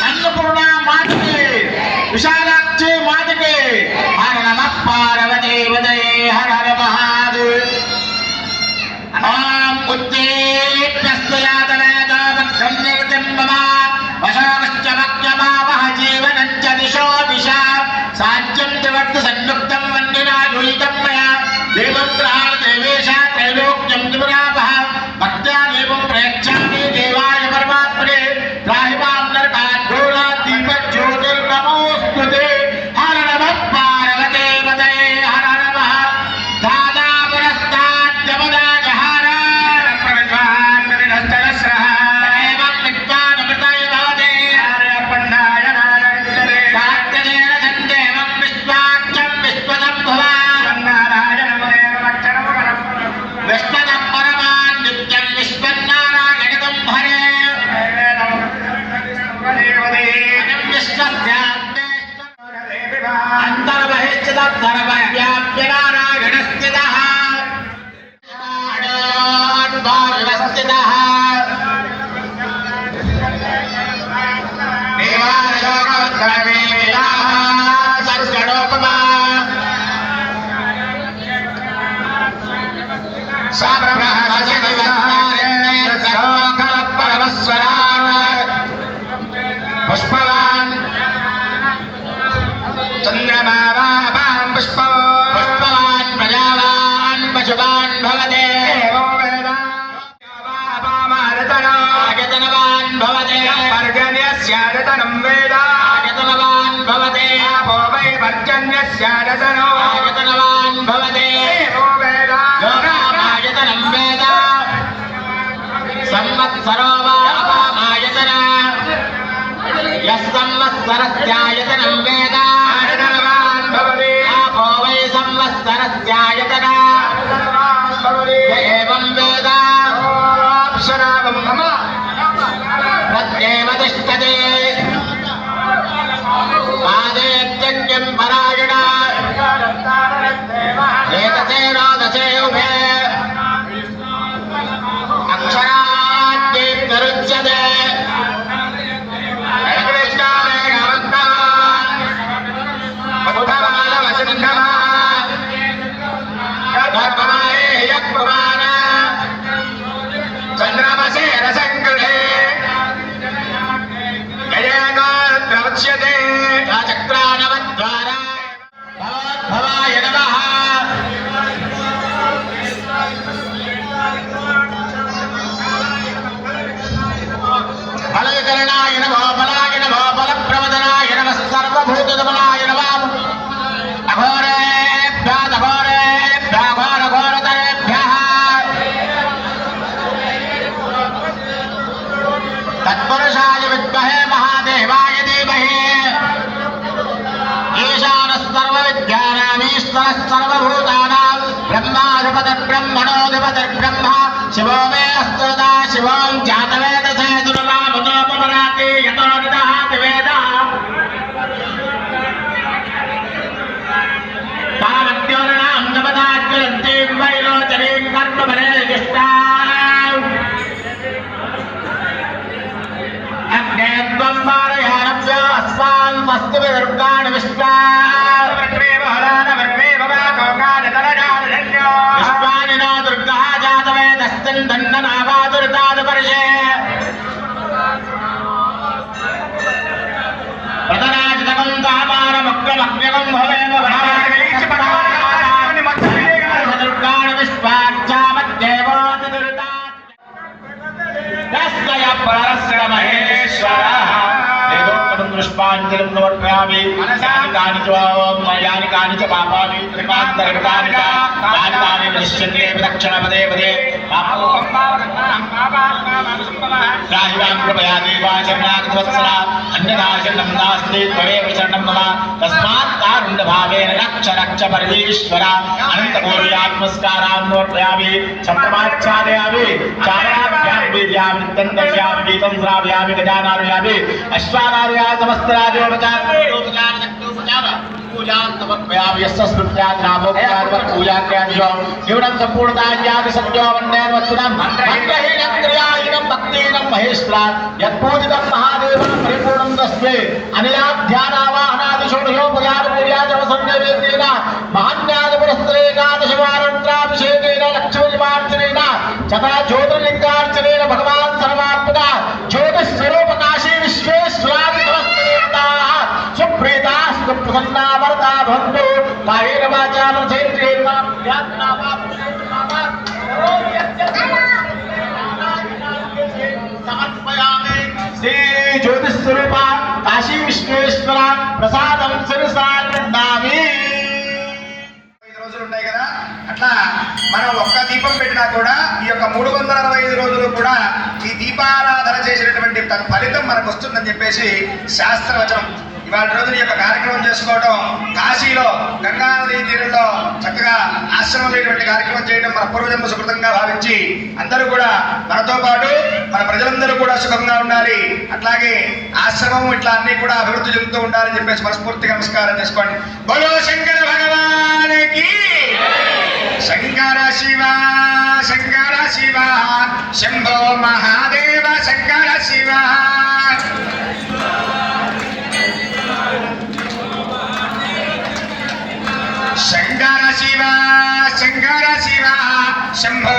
अन्नपूर्णा माता की, विशालाक्षी माता की, हर नमः पार्वती पतये हर हर महादेव। ओम उच्चैप्यस्तयातनयतावक्रम्यर्तिं मम वशामश्च मक्यमावह जीवनञ्च दिशो दिशा साज्यं च वर्त संयुक्तं वन्दिना दुहितं मया देवं प्राण देवेशा त्रैलोक्यं त्रिपुरापः भक्त्या देवं प्रयच्छामि देवाय परमात्मने त्राहि मां नरकात् घोरात् दीपज्योतिर्नमोऽस्तुते। हर नमः पार्वती पतये हर हर महा दादा पुरस्तात् जमदा जहार प्रविद्वान् परिणस्तरस्रः एवं विद्वानमृताय भवते हरपण्डाय नारायणरे सात्यदेन सन्देवं विश्वाक्षं विश्वसम्भवा विश्वदं परमान् नित्यं विश्वन्नारायणं हरे अंतर्बहिश्चिदर्थर्वव्याप्य नारायणस्थितः व्यवस्थितः सद्गणोपमा पुष्पवान् चन्द्रमावान् पुष्पवान् प्रजावान् पशुवान् भवते आयतनवान् भवते पर्जन्यस्यायतनं वेद आयतनवान् भवते आपो वै पर्जन्यस्यायतनो आयतनवान् भवते योगामायतनं वेद संवत्सरो वा अपामायतन यस्संवत्सरस्यायतनं वेद आयतनवान् भवति आपो वै संवत्सरस्यायतन एवं वेद अप्सरावं मम प्रत्येव तिष्ठते पादेत्यज्ञं परायण एतसे रोदसे उभे अक्षराद्दीप्तिरुच्यते चंद्रमसे रसंकृते जयगोत्रवक्ष्यते चक्रानवद्वारा भवाय नमः फलविकरणाय नमः फलाय नमः फलप्रवदनाय नमः सर्वभूतदमनाय नमः अघोरेभ्यः अघोरेभ्यः घोरघोरतरेभ्यः तत्पुरुषाय विद्महे महादेवाय धीमहि ईशानः सर्वविद्यानामीश्वरः सर्वभूतानां ब्रह्माधिपतिर्ब्रह्मणोऽधिपतिर्ब्रह्म शिवो मे अस्तु सदा शिवं जातवेदसे दुर्वामुतोपमराति यतो निदहाति वेदः तावद्योर्णां जपदाज्वलन्तीं वैरोचनीं कर्मफले दिष्टाम् अग्नेत्वं वारयानभ्यो अस्मान् वस्तुभिर्गाणि विश्वानि नो दुर्गः जातवेदस्मिन् दण्डनावादुर्तादुपर्षे प्रतराजितकं कामारमुग्रमग्र्यकं भवेम दुर्गाणि विश्वाच्चामद्देवोऽतिदुर्ता तस्य परस्य महेश्वरः पुष्पाञ्जलिं समर्पयामि यानि कानि च पापानि त्रिमान्तरितानि तानि निश्चिन्ते दक्षिणपदे पदे राहिवां कृपया देवाचरणागतवत्सला अन्यथा शरणं नास्ति त्वमेव शरणं मम तस्मात् कारुण्यभावेन रक्ष रक्ष परमेश्वर अनन्तकोटियात्मस्कारान् समर्पयामि छत्रमाच्छादयामि चाराभ्यां वीर्यामि नित्यं गीतं श्रावयामि गजानारयामि अश्वानारया समस्तराजोपचार पूजां समर्पयामि यस्य स्मृत्यात् नामोपचारवत् पूजाक्रियादिशो जीवनं सम्पूर्णतायादि सत्योवन्नेनवत्सुनं मन्त्रहीनं क्रियाहीनं भक्तिहीनं महेश्वरात् यत्पूजितं महादेवं परिपूर्णं तस्मै अनिला ध्यानावाहनादिषोडशोपचार पूजाचवसन्नैवेद्येन महान्यादिपुरस्त्रेकादशवारन्त्राभिषेकेन लक्ष्मीर्मार्जनेन तथा ज्योतिर्लिङ्गार्चनेन भगवान् सर्वात्मक ज्योतिस्वरूपकाशी विश्वेश्वरादि समस्तदेवताः सुप्रीतास्तु प्रसन्ना वरदा भवन्तु कायेन वाचा मनसेन्द्रियेण वा बुद्ध्यात्मना वा समर्पयामि श्री ज्योतिस्वरूप काशी विश्वेश्वर प्रसादं शिरसा गृह्णामि। రోజులు ఉంటాయి కదా, అట్లా మనం ఒక్క దీపం పెట్టినా కూడా ఈ యొక్క 365 రోజులు కూడా ఈ దీపారాధన చేసినటువంటి ఫలితం మనకు వస్తుందని చెప్పేసి శాస్త్రవచనం. ఇవాళ రోజున యొక్క కార్యక్రమం చేసుకోవడం, కాశీలో గంగా నదీ తీరంలో చక్కగా ఆశ్రమం లేనటువంటి కార్యక్రమం చేయడం మన పూర్వజన్మ సుకృతంగా భావించి అందరూ కూడా మనతో పాటు మన ప్రజలందరూ కూడా సుఖంగా ఉండాలి, అట్లాగే ఆశ్రమం ఇట్లా అన్ని కూడా అభివృద్ధి చెందుతూ ఉండాలని చెప్పేసి మనస్ఫూర్తిగా నమస్కారం చేసుకోండి. బోలో శంకర భగవానికి శంకర శివ శంకర శివ శంభో మహాదేవ శంకర శివ శంకర శివ శంకర శివ శంభో